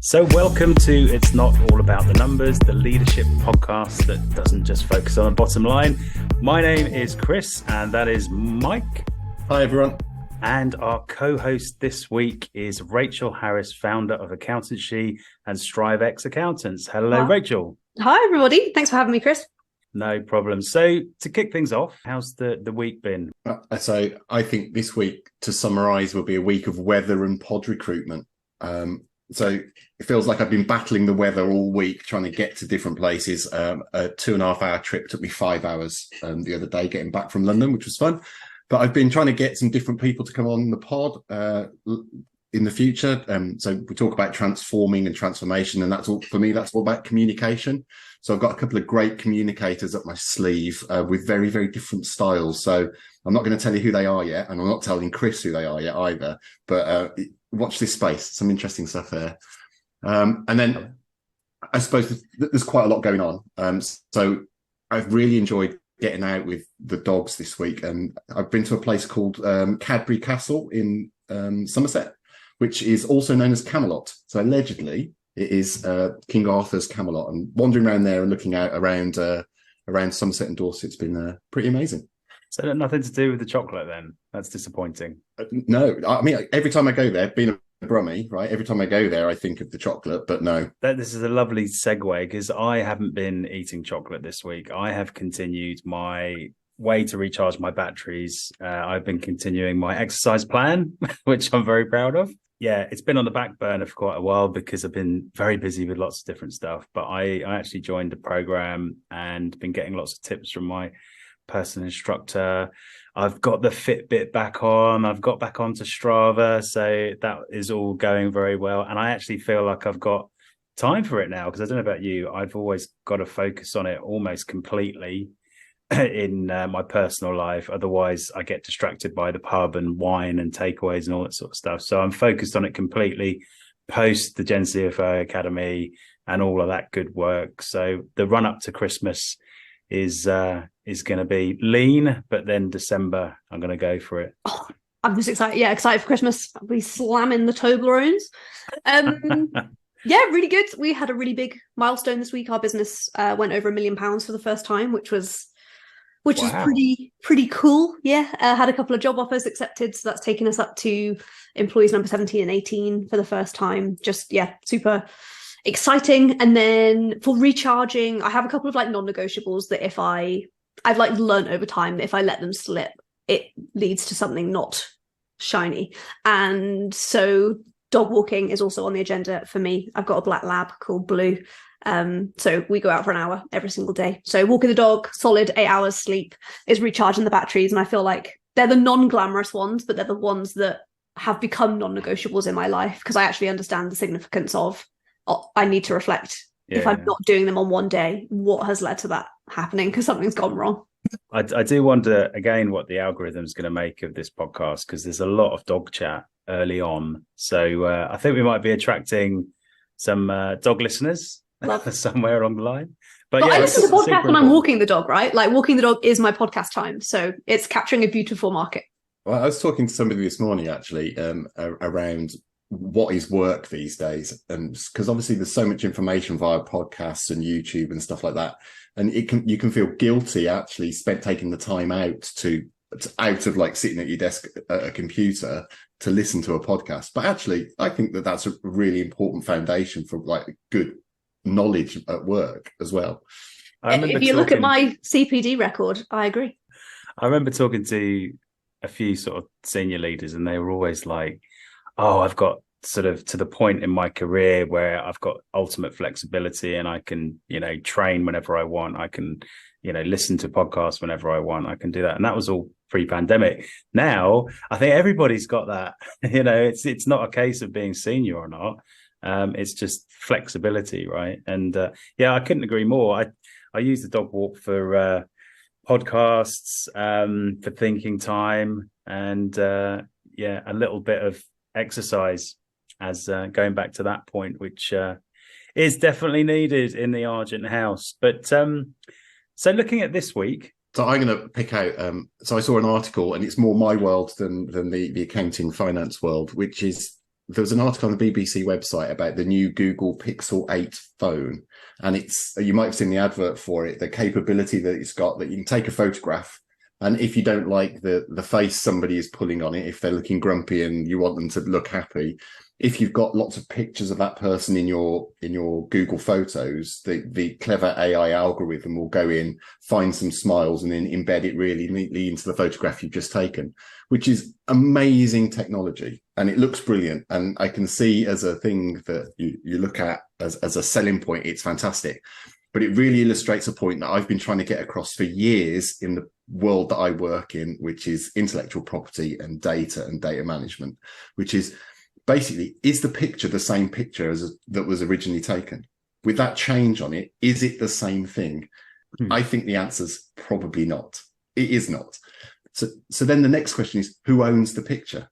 So welcome to It's Not All About the Numbers, the leadership podcast that doesn't just focus on the bottom line. My name is Chris, and that is Mike. Hi, everyone. And our co-host this week is Rachel Harris, founder of Accountancy and StriveX Accountants. Hello, Rachel. Hi, everybody. Thanks for having me, Chris. No problem. So to kick things off, how's the week been? So I think this week, to summarise, will be a week of weather and pod recruitment. So it feels like I've been battling the weather all week, trying to get to different places. A 2.5 hour trip took me 5 hours the other day, getting back from London, which was fun. But I've been trying to get some different people to come on the pod in the future. So we talk about transforming and transformation, and that's all for me. That's all about communication. So I've got a couple of great communicators up my sleeve with very, very different styles. So I'm not going to tell you who they are yet, and I'm not telling Chris who they are yet either. But watch this space. Some interesting stuff there. And then I suppose there's quite a lot going on. So I've really enjoyed getting out with the dogs this week. And I've been to a place called Cadbury Castle in Somerset, which is also known as Camelot. So allegedly it is King Arthur's Camelot, and wandering around there and looking out around Somerset and Dorset, it's been pretty amazing. So nothing to do with the chocolate then? That's disappointing. No, I mean, every time I go there, being a Brummie, right? Every time I go there, I think of the chocolate, but no. This is a lovely segue because I haven't been eating chocolate this week. I have continued my way to recharge my batteries. I've been continuing my exercise plan, which I'm very proud of. Yeah, it's been on the back burner for quite a while because I've been very busy with lots of different stuff. But I actually joined a program and been getting lots of tips from my personal instructor. I've got the Fitbit back on. I've got back onto Strava. So that is all going very well. And I actually feel like I've got time for it now because I don't know about you. I've always got to focus on it almost completely in my personal life. Otherwise, I get distracted by the pub and wine and takeaways and all that sort of stuff. So I'm focused on it completely post the Gen CFO Academy and all of that good work. So the run up to Christmas is going to be lean, but then December I'm going to go for it. Oh, I'm just excited. Yeah, excited for Christmas. I'll be slamming the Toblerones. Yeah, really good. We had a really big milestone this week. Our business went over £1 million for the first time, which is pretty cool. Yeah, had a couple of job offers accepted, so that's taken us up to employees number 17 and 18 for the first time. Just super exciting. And then for recharging, I have a couple of non-negotiables that I've learned over time that if I let them slip, it leads to something not shiny. And so dog walking is also on the agenda for me. I've got a black lab called Blue. So we go out for an hour every single day. So walking the dog, solid 8 hours sleep is recharging the batteries. And I feel like they're the non-glamorous ones, but they're the ones that have become non-negotiables in my life because I actually understand the significance of, I need to reflect. If I'm not doing them on one day, what has led to that happening? Because something's gone wrong. I do wonder, again, what the algorithm's going to make of this podcast, because there's a lot of dog chat early on. So I think we might be attracting some dog listeners somewhere along the line. But I listen to the podcast when I'm walking the dog, right? Like walking the dog is my podcast time. So it's capturing a beautiful market. Well, I was talking to somebody this morning, actually, around what is work these days, and because obviously there's so much information via podcasts and YouTube and stuff like that, and you can feel guilty actually taking the time out of sitting at your desk at a computer to listen to a podcast. But actually, I think that's a really important foundation for good knowledge at work as well. If you look at my CPD record, I agree. I remember talking to a few sort of senior leaders, and they were always like, oh, I've got sort of to the point in my career where I've got ultimate flexibility and I can, train whenever I want. I can, listen to podcasts whenever I want. I can do that. And that was all pre-pandemic. Now, I think everybody's got that. It's not a case of being senior or not. It's just flexibility, right? And I couldn't agree more. I use the dog walk for podcasts, for thinking time, and a little bit of exercise as going back to that point, which is definitely needed in the Argent house. But so looking at this week, so I'm going to pick out so I saw an article, and it's more my world than the accounting finance world, which is there was an article on the BBC website about the new Google Pixel 8 phone, and you might have seen the advert for it, the capability that it's got, that you can take a photograph, and if you don't like the face somebody is pulling on it, if they're looking grumpy and you want them to look happy, if you've got lots of pictures of that person in your Google Photos, the clever AI algorithm will go in, find some smiles, and then embed it really neatly into the photograph you've just taken, which is amazing technology. And it looks brilliant. And I can see as a thing that you look at as a selling point, it's fantastic. But it really illustrates a point that I've been trying to get across for years in the world that I work in, which is intellectual property and data management, which is basically, is the picture the same picture as that was originally taken? With that change on it, is it the same thing? I think the answer's probably not. It is not. So then the next question is, who owns the picture?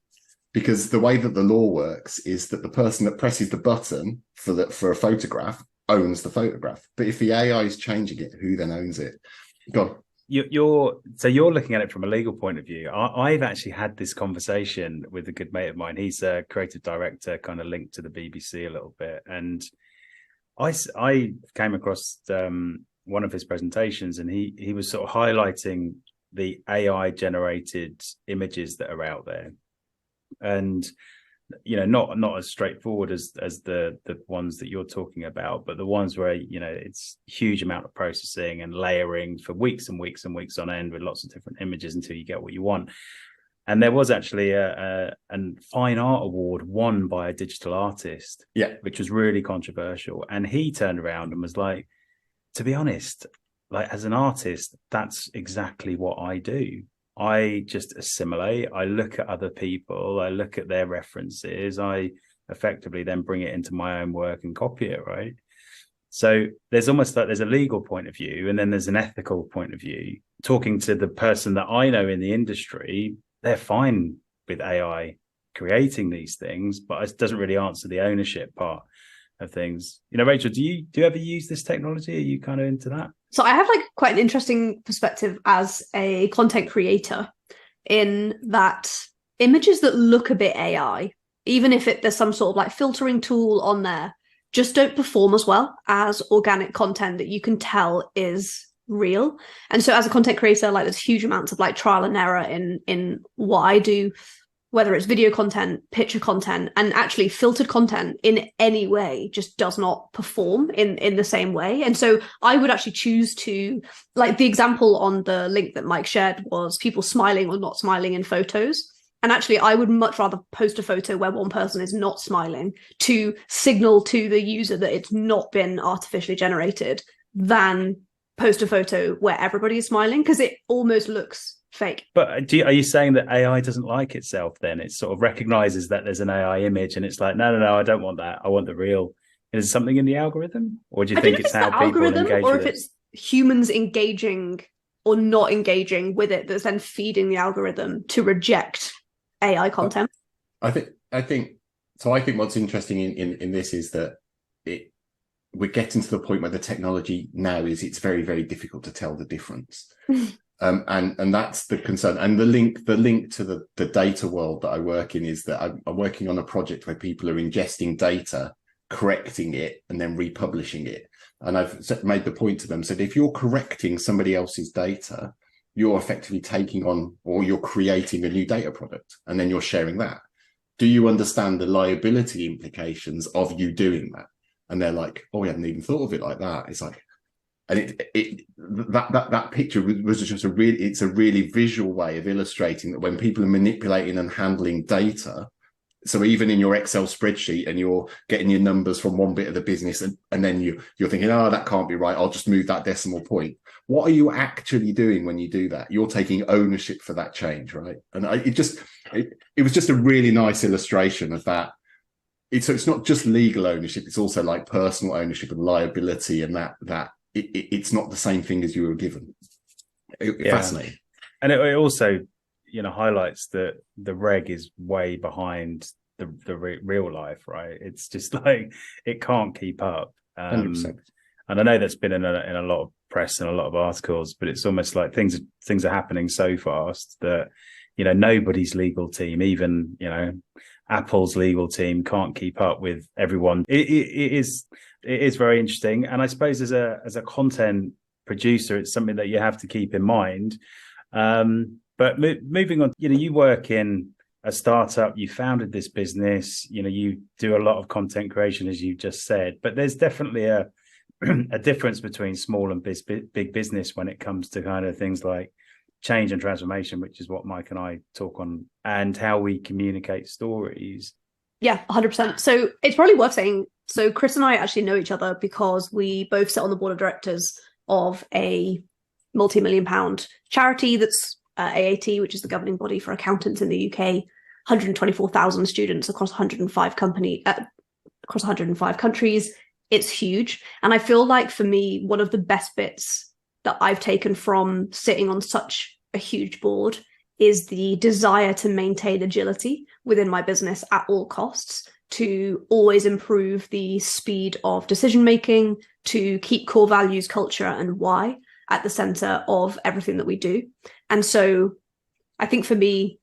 Because the way that the law works is that the person that presses the button for a photograph owns the photograph. But if the AI is changing it, who then owns it? Go on. You're looking at it from a legal point of view. I've actually had this conversation with a good mate of mine. He's a creative director, kind of linked to the BBC a little bit, and I came across one of his presentations, and he was sort of highlighting the AI generated images that are out there, and not as straightforward as the ones that you're talking about, but the ones where it's huge amount of processing and layering for weeks and weeks and weeks on end with lots of different images until you get what you want. And there was actually a fine art award won by a digital artist, which was really controversial. And he turned around and was like, to be honest, like, as an artist, that's exactly what I do. I just assimilate. I look at other people. I look at their references. I effectively then bring it into my own work and copy it, right? So there's almost like there's a legal point of view, and then there's an ethical point of view. Talking to the person that I know in the industry, they're fine with AI creating these things, but it doesn't really answer the ownership part of things. Rachel, do you ever use this technology? Are you kind of into that? So I have quite an interesting perspective as a content creator, in that images that look a bit AI, even if there's some sort of filtering tool on there, just don't perform as well as organic content that you can tell is real. And so as a content creator, there's huge amounts of trial and error in what I do, whether it's video content, picture content, and actually filtered content in any way just does not perform in the same way. And so I would actually choose to, the example on the link that Mike shared was people smiling or not smiling in photos. And actually, I would much rather post a photo where one person is not smiling to signal to the user that it's not been artificially generated than post a photo where everybody is smiling, because it almost looks fake. But are you saying that AI doesn't like itself then? It sort of recognizes that there's an AI image and it's like, no, I don't want that. I want the real. Is it something in the algorithm? Or do you think it's how people engage or with if it's humans engaging or not engaging with it that's then feeding the algorithm to reject AI content? I think what's interesting in this is that we're getting to the point where the technology now it's very, very difficult to tell the difference. And that's the concern. And the link to the data world that I work in is that I'm working on a project where people are ingesting data, correcting it, and then republishing it. And I've made the point to them, said, if you're correcting somebody else's data, you're effectively taking on, or you're creating a new data product, and then you're sharing that. Do you understand the liability implications of you doing that? And they're like, oh, we hadn't even thought of it like that. It's like, and that picture was just a really visual way of illustrating that when people are manipulating and handling data, so even in your Excel spreadsheet and you're getting your numbers from one bit of the business and then you're thinking, oh, that can't be right, I'll just move that decimal point. What are you actually doing when you do that? You're taking ownership for that change, right? And it was just a really nice illustration of that. So it's not just legal ownership, it's also personal ownership and liability, and that it's not the same thing as you were given. Fascinating. And it also, highlights that the reg is way behind the real life, right? It's just it can't keep up. 100%. And I know that's been in a lot of press and a lot of articles, but it's almost like things are happening so fast that, nobody's legal team, even, Apple's legal team can't keep up with everyone. It is very interesting, and I suppose as a content producer, it's something that you have to keep in mind. But moving on, you work in a startup, you founded this business, you do a lot of content creation, as you just said, but there's definitely a difference between small and big business when it comes to kind of things like change and transformation, which is what Mike and I talk on, and how we communicate stories. Yeah, 100%. So it's probably worth saying, so Chris and I actually know each other because we both sit on the board of directors of a multi-million-pound charity that's AAT, which is the governing body for accountants in the UK, 124,000 students across 105 countries. It's huge. And I feel like for me, one of the best bits that I've taken from sitting on such a huge board is the desire to maintain agility within my business at all costs, to always improve the speed of decision making, to keep core values, culture, and why at the center of everything that we do. And so I think for me,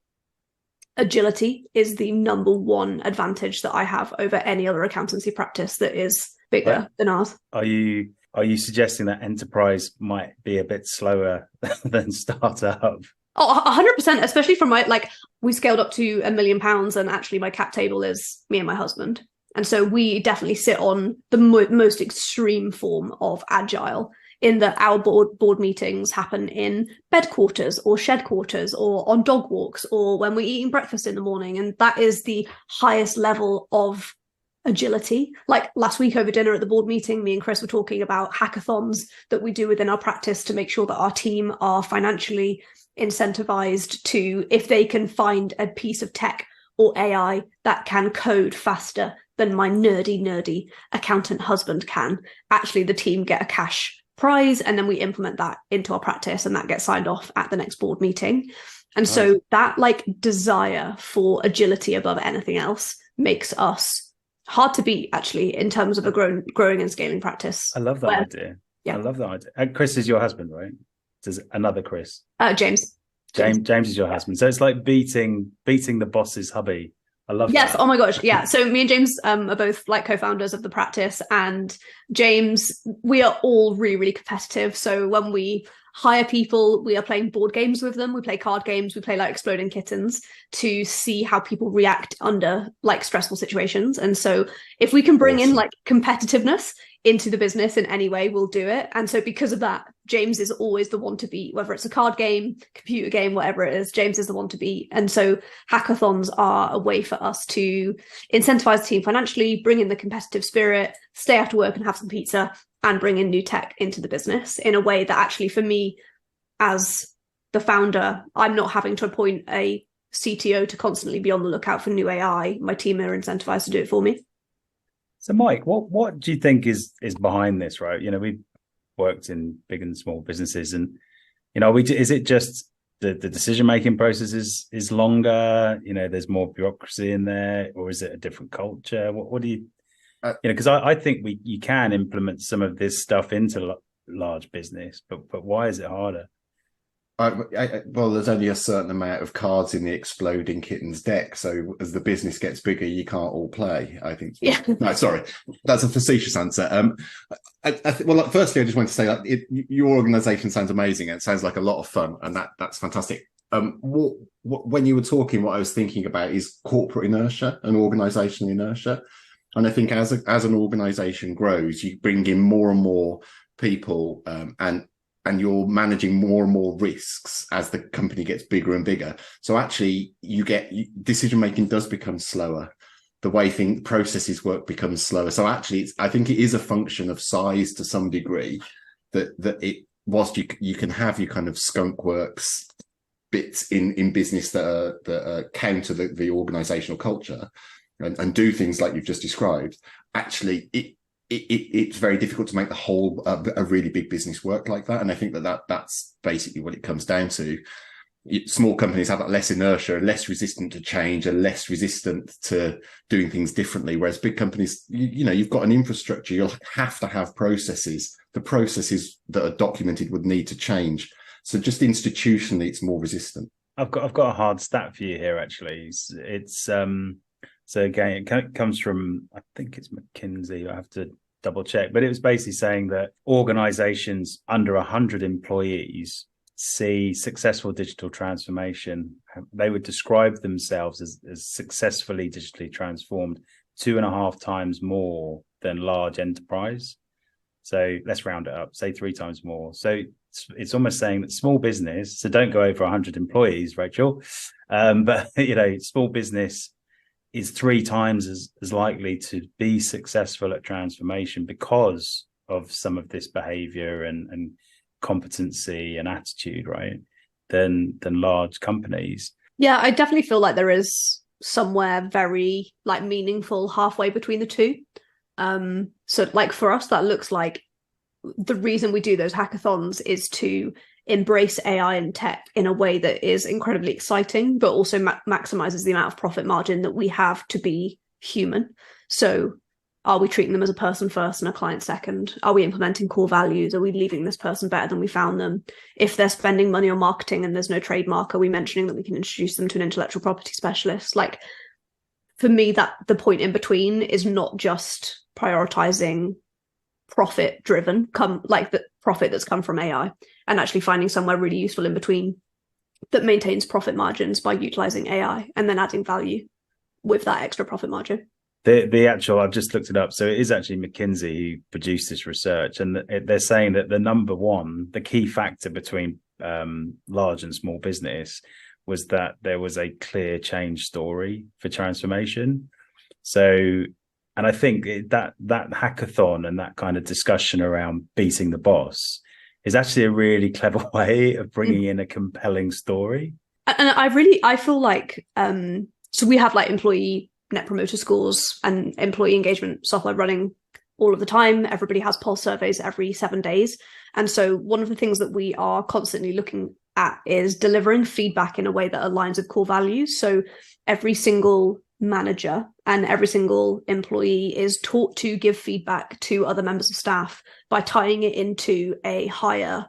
agility is the number one advantage that I have over any other accountancy practice that is bigger than ours. Are you suggesting that enterprise might be a bit slower than startup? Oh, 100%, especially from we scaled up to £1 million, and actually my cap table is me and my husband. And so we definitely sit on the most extreme form of agile, in that our board meetings happen in bed quarters or shed quarters or on dog walks or when we're eating breakfast in the morning. And that is the highest level of agility. Like last week over dinner at the board meeting, me and Chris were talking about hackathons that we do within our practice to make sure that our team are financially incentivized to, if they can find a piece of tech or AI that can code faster than my nerdy accountant husband can, actually the team get a cash prize, and then we implement that into our practice, and that gets signed off at the next board meeting. And nice. So that desire for agility above anything else makes us hard to beat, actually, in terms of a growing and scaling practice. I love that idea. Yeah, I love that idea. And Chris is your husband, right? There's another Chris. James is your husband. So it's like beating the boss's hubby. I love yes. that. Oh my gosh. Yeah. So me and James are both co-founders of the practice, and James, we are all really, really competitive. So when we hire people, we are playing board games with them. We play card games. We play Exploding Kittens to see how people react under stressful situations. And so if we can bring in competitiveness into the business in any way, we'll do it. And so because of that, James is always the one to beat, whether it's a card game, computer game, whatever it is, James is the one to beat. And so hackathons are a way for us to incentivize the team financially, bring in the competitive spirit, stay after work and have some pizza, and bring in new tech into the business in a way that actually, for me, as the founder, I'm not having to appoint a CTO to constantly be on the lookout for new AI. My team are incentivized to do it for me. So, Mike, what do you think is behind this, right? We've worked in big and small businesses, and is it just the decision-making process is longer? There's more bureaucracy in there, or is it a different culture? What do you because I think you can implement some of this stuff into large business, but why is it harder? Well, there's only a certain amount of cards in the Exploding Kittens deck, so as the business gets bigger, you can't all play, I think. Yeah. No, sorry, that's a facetious answer. Firstly, I just want to say your organisation sounds amazing. It sounds like a lot of fun, and that's fantastic. When you were talking, what I was thinking about is corporate inertia and organisational inertia. And I think as an organisation grows, you bring in more and more people, and you're managing more and more risks as the company gets bigger and bigger. So actually, decision making does become slower. The way processes work becomes slower. So actually, I think it is a function of size to some degree. Whilst you can have your kind of skunk works bits in business that counter the organisational culture and do things like you've just described, actually it's very difficult to make the whole a really big business work like that. And I think that's basically what it comes down to. Small companies have that less inertia, are less resistant to change, are less resistant to doing things differently. Whereas big companies, you've got an infrastructure, you'll have to have processes. The processes that are documented would need to change. So just institutionally, it's more resistant. I've got a hard stat for you here. Actually, it's So again, it comes from, I think it's McKinsey. I have to double check, but it was basically saying that organizations under 100 employees see successful digital transformation. They would describe themselves as successfully digitally transformed 2.5 times more than large enterprise. So let's round it up, say 3 times more. So it's almost saying that small business, so don't go over 100 employees, Rachel, but small business is 3 times as likely to be successful at transformation because of some of this behavior and competency and attitude, right, than large companies. Yeah, I definitely feel like there is somewhere very like meaningful halfway between the two. So like for us, that looks like the reason we do those hackathons is to embrace AI and tech in a way that is incredibly exciting, but also maximizes the amount of profit margin that we have to be human. So are we treating them as a person first and a client second? Are we implementing core values? Are we leaving this person better than we found them? If they're spending money on marketing and there's no trademark, are we mentioning that we can introduce them to an intellectual property specialist? Like, for me, that the point in between is not just prioritizing profit driven, like the profit that's come from AI, and actually finding somewhere really useful in between that maintains profit margins by utilizing AI and then adding value with that extra profit margin. The actual, I've just looked it up. So it is actually McKinsey who produced this research, and they're saying that the key factor between large and small business was that there was a clear change story for transformation. So, and I think that hackathon and that kind of discussion around beating the boss is actually a really clever way of bringing in a compelling story. And I feel like, so we have like employee net promoter scores and employee engagement software running all of the time. Everybody has pulse surveys every 7 days. And so one of the things that we are constantly looking at is delivering feedback in a way that aligns with core values. So every single manager and every single employee is taught to give feedback to other members of staff by tying it into a higher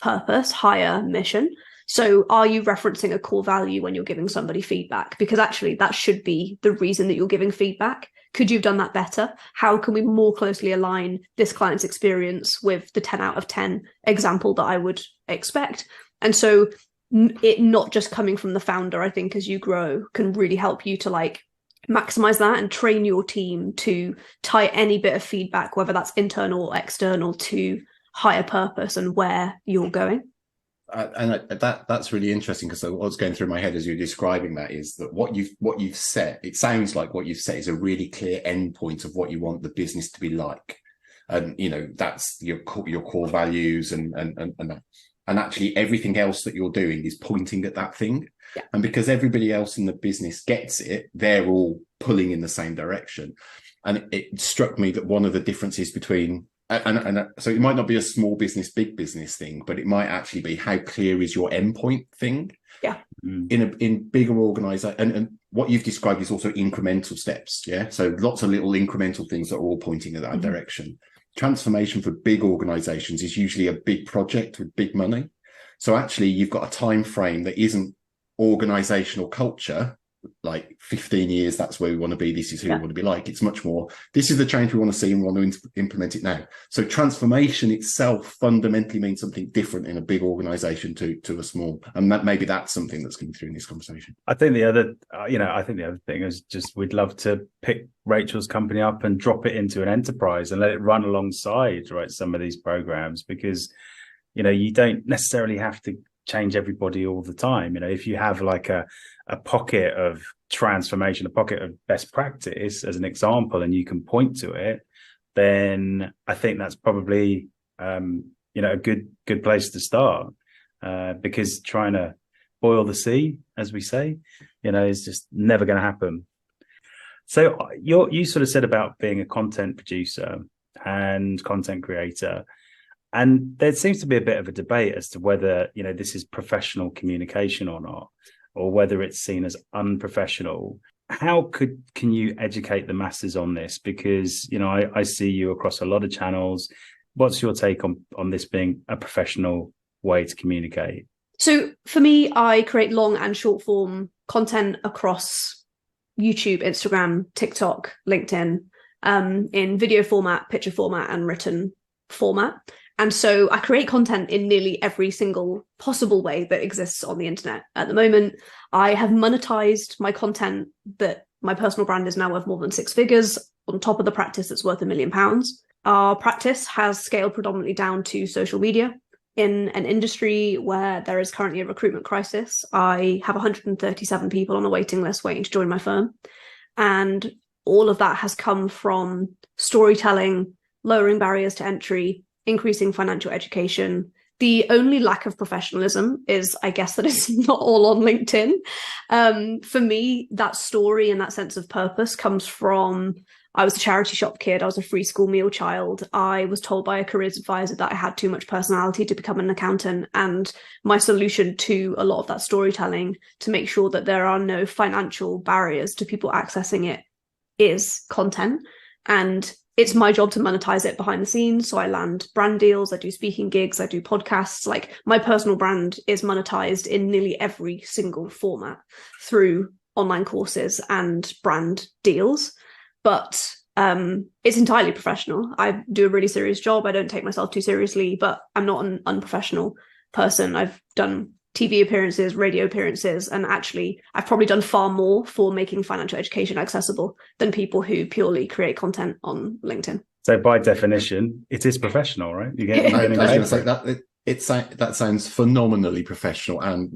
purpose, higher mission. So are you referencing a core value when you're giving somebody feedback? Because actually that should be the reason that you're giving feedback. Could you have done that better? How can we more closely align this client's experience with the 10 out of 10 example that I would expect? And so it not just coming from the founder, I think, as you grow, can really help you to like maximize that and train your team to tie any bit of feedback, whether that's internal or external, to higher purpose and where you're going. That's really interesting, because what was going through my head as you're describing that is that what you've set, it sounds like what you've set is a really clear endpoint of what you want the business to be like, and that's your core values, and actually everything else that you're doing is pointing at that thing. Yeah. And because everybody else in the business gets it, they're all pulling in the same direction. And it struck me that one of the differences between and so it might not be a small business, big business thing, but it might actually be how clear is your endpoint thing. Yeah. In bigger organizations, and what you've described is also incremental steps. Yeah. So lots of little incremental things that are all pointing in that direction. Transformation for big organizations is usually a big project with big money. So actually you've got a time frame that isn't organizational culture, like 15 years, that's where we want to be, this is who we want to be like. It's much more, this is the change we want to see and we want to implement it now. So transformation itself fundamentally means something different in a big organization to a small, and that maybe that's something that's coming through in this conversation. I think the other thing is just we'd love to pick Rachel's company up and drop it into an enterprise and let it run alongside, right, some of these programs, because you don't necessarily have to change everybody all the time. If you have like a pocket of transformation, a pocket of best practice as an example, and you can point to it, then I think that's probably a good place to start, because trying to boil the sea, as we say, is just never going to happen. So you sort of said about being a content producer and content creator, and there seems to be a bit of a debate as to whether, this is professional communication or not, or whether it's seen as unprofessional. How can you educate the masses on this? Because, I see you across a lot of channels. What's your take on this being a professional way to communicate? So for me, I create long and short form content across YouTube, Instagram, TikTok, LinkedIn, in video format, picture format, and written format. And so I create content in nearly every single possible way that exists on the internet at the moment. I have monetized my content, that my personal brand is now worth more than 6 figures on top of the practice that's worth £1 million. Our practice has scaled predominantly down to social media. In an industry where there is currently a recruitment crisis, I have 137 people on a waiting list waiting to join my firm. And all of that has come from storytelling, lowering barriers to entry, increasing financial education. The only lack of professionalism is, I guess, that it's not all on LinkedIn. For me, that story and that sense of purpose comes from, I was a charity shop kid. I was a free school meal child. I was told by a careers advisor that I had too much personality to become an accountant. And my solution to a lot of that storytelling to make sure that there are no financial barriers to people accessing it is content. And it's my job to monetize it behind the scenes. So I land brand deals, I do speaking gigs, I do podcasts. Like, my personal brand is monetized in nearly every single format through online courses and brand deals. But it's entirely professional. I do a really serious job. I don't take myself too seriously, but I'm not an unprofessional person. I've done TV appearances, radio appearances, and actually I've probably done far more for making financial education accessible than people who purely create content on LinkedIn. So by definition, it is professional, right? You get. I was going to say that that sounds phenomenally professional, and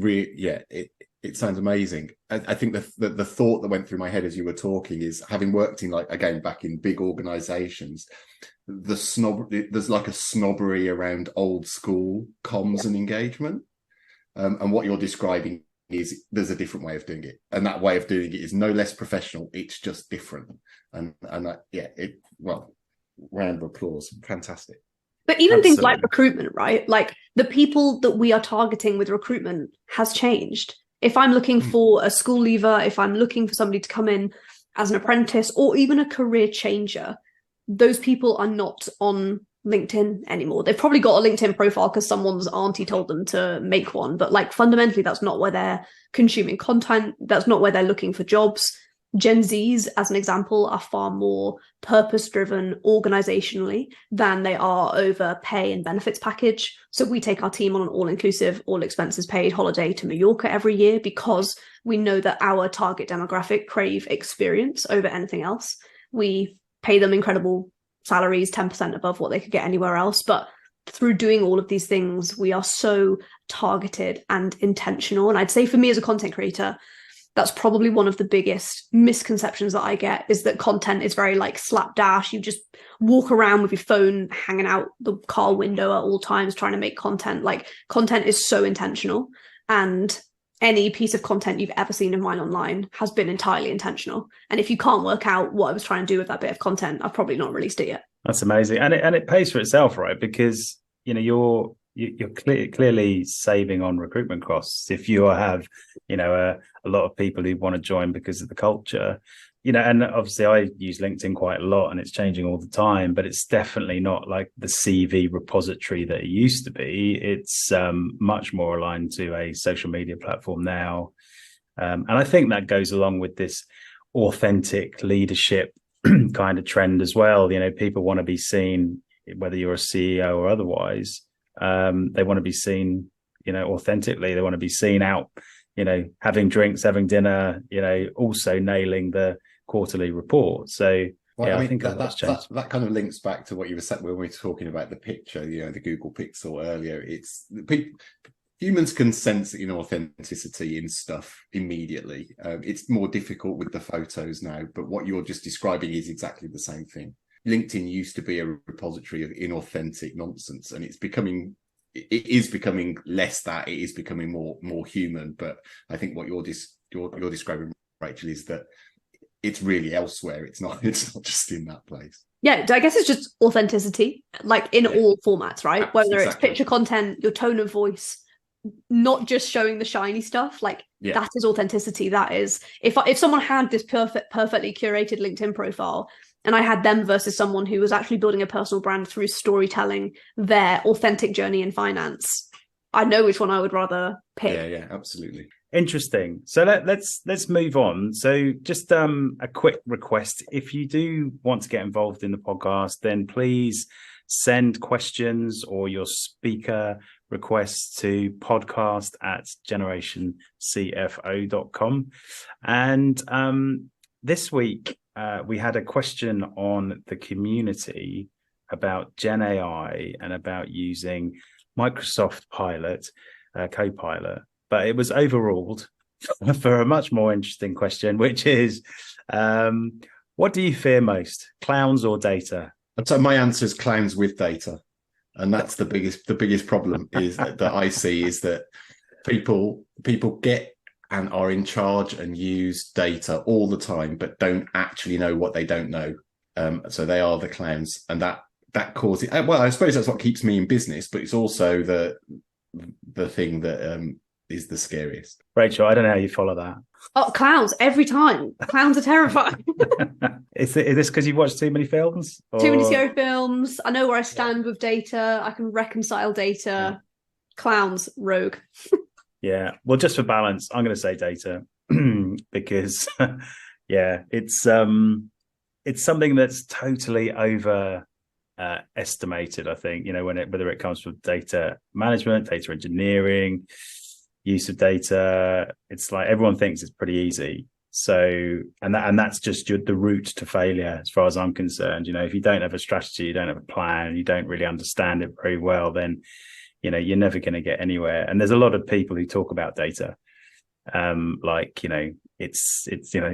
it sounds amazing. I think the thought that went through my head as you were talking is, having worked in, like, again, back in big organizations, there's like a snobbery around old school comms and engagement. And what you're describing is there's a different way of doing it. And that way of doing it is no less professional. It's just different. And round of applause. Fantastic. But even things like recruitment, right? Like, the people that we are targeting with recruitment has changed. If I'm looking for a school leaver, if I'm looking for somebody to come in as an apprentice or even a career changer, those people are not on LinkedIn anymore. They've probably got a LinkedIn profile because someone's auntie told them to make one. But, like, fundamentally, that's not where they're consuming content. That's not where they're looking for jobs. Gen Zs, as an example, are far more purpose-driven organizationally than they are over pay and benefits package. So we take our team on an all-inclusive, all-expenses-paid holiday to Mallorca every year because we know that our target demographic crave experience over anything else. We pay them incredible salaries, 10% above what they could get anywhere else. But through doing all of these things, we are so targeted and intentional. And I'd say, for me as a content creator, that's probably one of the biggest misconceptions that I get, is that content is very, like, slapdash. You just walk around with your phone hanging out the car window at all times trying to make content. Like, content is so intentional, and any piece of content you've ever seen of mine online has been entirely intentional. And if you can't work out what I was trying to do with that bit of content, I've probably not released it yet. That's amazing. And it pays for itself, right? Because, you know, you're clearly saving on recruitment costs. If you have, you know, a lot of people who want to join because of the culture, you know, and obviously I use LinkedIn quite a lot and it's changing all the time, but it's definitely not like the CV repository that it used to be. It's much more aligned to a social media platform now. And I think that goes along with this authentic leadership kind of trend as well. You know, people want to be seen, whether you're a CEO or otherwise. They want to be seen, you know, authentically. They want to be seen out, you know, having drinks, having dinner, you know, also nailing the quarterly report. So, well, yeah, I mean, I think that kind of links back to what you were saying when we were talking about the picture, you know, the Google Pixel earlier. It's humans can sense inauthenticity in stuff immediately. It's more difficult with the photos now, but what you're just describing is exactly the same thing. LinkedIn used to be a repository of inauthentic nonsense, and it is becoming less that. It is becoming more human. But I think what you're describing, Rachel, is that it's really elsewhere. It's not just in that place. Yeah, I guess it's just authenticity, like in all formats, right? Whether it's picture content, your tone of voice, not just showing the shiny stuff. Like, that is authenticity. That is, if someone had this perfectly curated LinkedIn profile, and I had them versus someone who was actually building a personal brand through storytelling their authentic journey in finance, I know which one I would rather pick. Yeah, absolutely. Interesting. So let's move on. So just a quick request: if you do want to get involved in the podcast, then please send questions or your speaker requests to podcast@generationcfo.com. And this week we had a question on the community about Gen AI and about using Microsoft Copilot. But it was overruled for a much more interesting question, which is, what do you fear most, clowns or data? And so my answer is clowns with data. And that's the biggest problem is that I see is that people get and are in charge and use data all the time, but don't actually know what they don't know. So they are the clowns, and that causes, well, I suppose that's what keeps me in business, but it's also the thing that is the scariest. Rachel, I don't know how you follow that. Oh, clowns every time. Clowns are terrifying. Is this because you've watched too many films? Or... Too many scary films. I know where I stand with data. I can reconcile data. Yeah. Clowns, rogue. Yeah. Well, just for balance, I'm going to say data because, yeah, it's something that's totally estimated. I think, whether it comes from data management, data engineering, use of data, it's like everyone thinks it's pretty easy. So, and that's just the route to failure, as far as I'm concerned. If you don't have a strategy, you don't have a plan, you don't really understand it very well, then, you're never going to get anywhere. And there's a lot of people who talk about data, it's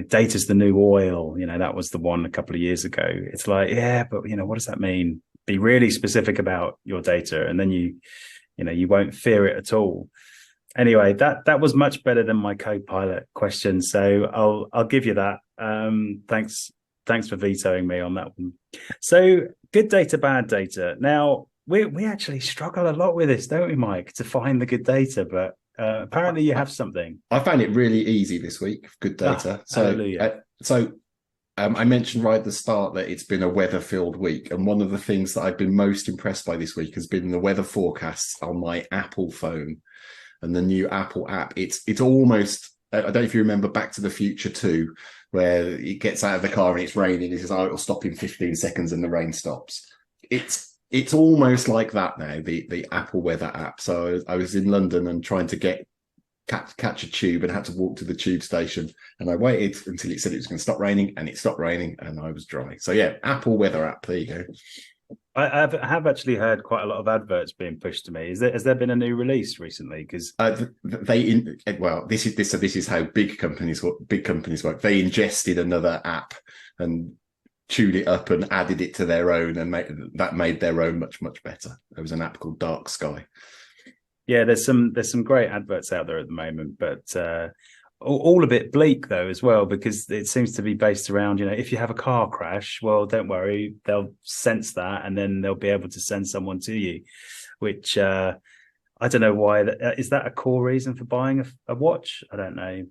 data's the new oil. That was the one a couple of years ago. It's like, yeah, but what does that mean? Be really specific about your data, and then you won't fear it at all. Anyway, that was much better than my Copilot question, so I'll give you that. Thanks for vetoing me on that one. So, good data, bad data. Now we actually struggle a lot with this, don't we, Mike, to find the good data? But apparently, you have something. I found it really easy this week. Good data. I mentioned right at the start that it's been a weather-filled week, and one of the things that I've been most impressed by this week has been the weather forecasts on my Apple phone. And the new Apple app, it's almost, I don't know if you remember Back to the Future 2, where it gets out of the car and it's raining. It says, it'll stop in 15 seconds and the rain stops. It's almost like that now, the Apple weather app. So I was in London and trying to catch a tube and had to walk to the tube station. And I waited until it said it was going to stop raining, and it stopped raining and I was dry. So yeah, Apple weather app, there you go. I have actually heard quite a lot of adverts being pushed to me. Has there been a new release recently? Because this is how big companies work. They ingested another app and chewed it up and added it to their own, and made their own much, much better. There was an app called Dark Sky. Yeah, there's some great adverts out there at the moment, but all a bit bleak though as well, because it seems to be based around, if you have a car crash, well, don't worry, they'll sense that and then they'll be able to send someone to you, which I don't know why. Is that a core reason for buying a watch? I don't know.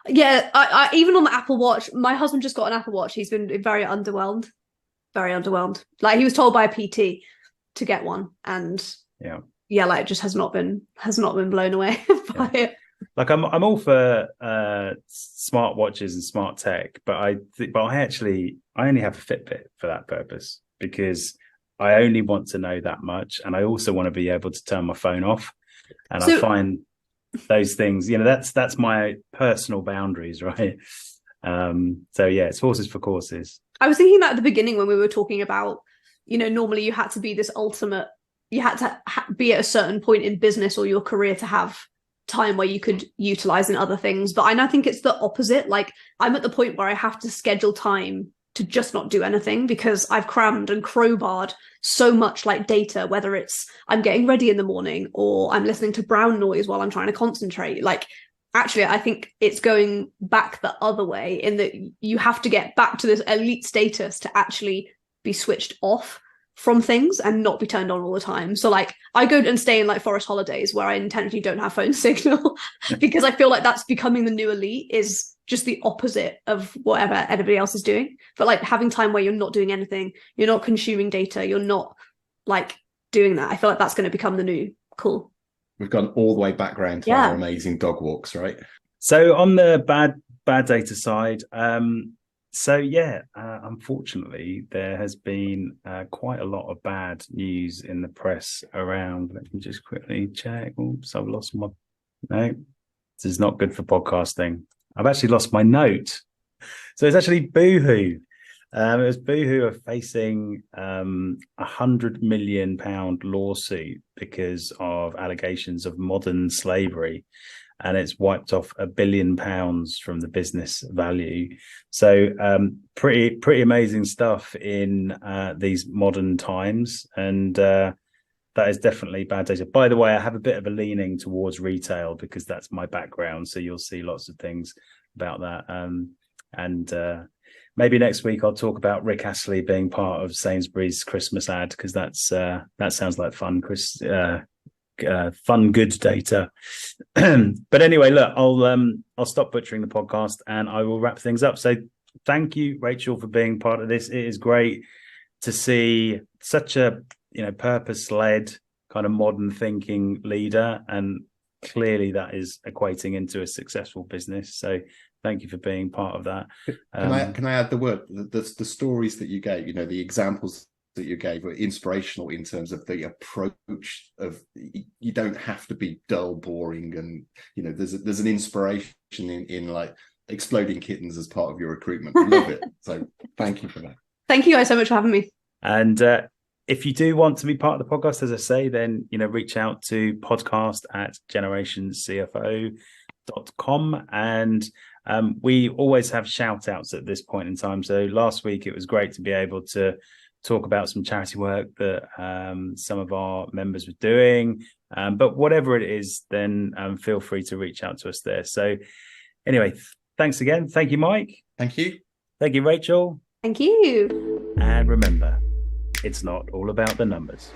Yeah, I even on the Apple Watch, my husband just got an Apple Watch. He's been very underwhelmed. Like, he was told by a PT to get one, and it just has not been blown away by it. Like, I'm all for smart watches and smart tech, but I only have a Fitbit for that purpose, because I only want to know that much, and I also want to be able to turn my phone off. And I find those things, that's my personal boundaries, right? So yeah, it's horses for courses. I was thinking that at the beginning when we were talking about, normally you had to be this ultimate, you had to be at a certain point in business or your career to have time where you could utilize in other things. But I now think it's the opposite. Like, I'm at the point where I have to schedule time to just not do anything, because I've crammed and crowbarred so much like data, whether it's I'm getting ready in the morning or I'm listening to brown noise while I'm trying to concentrate. Like, actually, I think it's going back the other way, in that you have to get back to this elite status to actually be switched off from things and not be turned on all the time. So like, I go and stay in like forest holidays where I intentionally don't have phone signal because I feel like that's becoming the new elite, is just the opposite of whatever everybody else is doing. But like, having time where you're not doing anything, you're not consuming data, you're not like doing that. I feel like that's going to become the new cool. We've gone all the way back around to our amazing dog walks, right? So on the bad data side, unfortunately, there has been quite a lot of bad news in the press around. Let me just quickly check. Oops, I've lost my. No, this is not good for podcasting. I've actually lost my note. So it's actually Boohoo. It was Boohoo are facing £100 million lawsuit because of allegations of modern slavery. And it's wiped off £1 billion from the business value. So pretty amazing stuff in these modern times. And that is definitely bad data. By the way, I have a bit of a leaning towards retail because that's my background. So you'll see lots of things about that. And maybe next week I'll talk about Rick Astley being part of Sainsbury's Christmas ad because that sounds like fun. Fun good data. But anyway, look, I'll stop butchering the podcast and I will wrap things up. So thank you, Rachel, for being part of this. It is great to see such a purpose-led kind of modern thinking leader, and clearly that is equating into a successful business. So thank you for being part of that. Can I add the word? The stories that you gave, the examples that you gave were inspirational in terms of the approach of you don't have to be dull, boring, and there's an inspiration in like exploding kittens as part of your recruitment. I love it. So thank you for that. Thank you guys so much for having me. And if you do want to be part of the podcast, as I say, then reach out to podcast@generationcfo.com. And we always have shout outs at this point in time. So last week it was great to be able to talk about some charity work that some of our members were doing. But whatever it is, then feel free to reach out to us there. So anyway, thanks again. Thank you, Mike. Thank you. Thank you, Rachel. Thank you. And remember, it's not all about the numbers.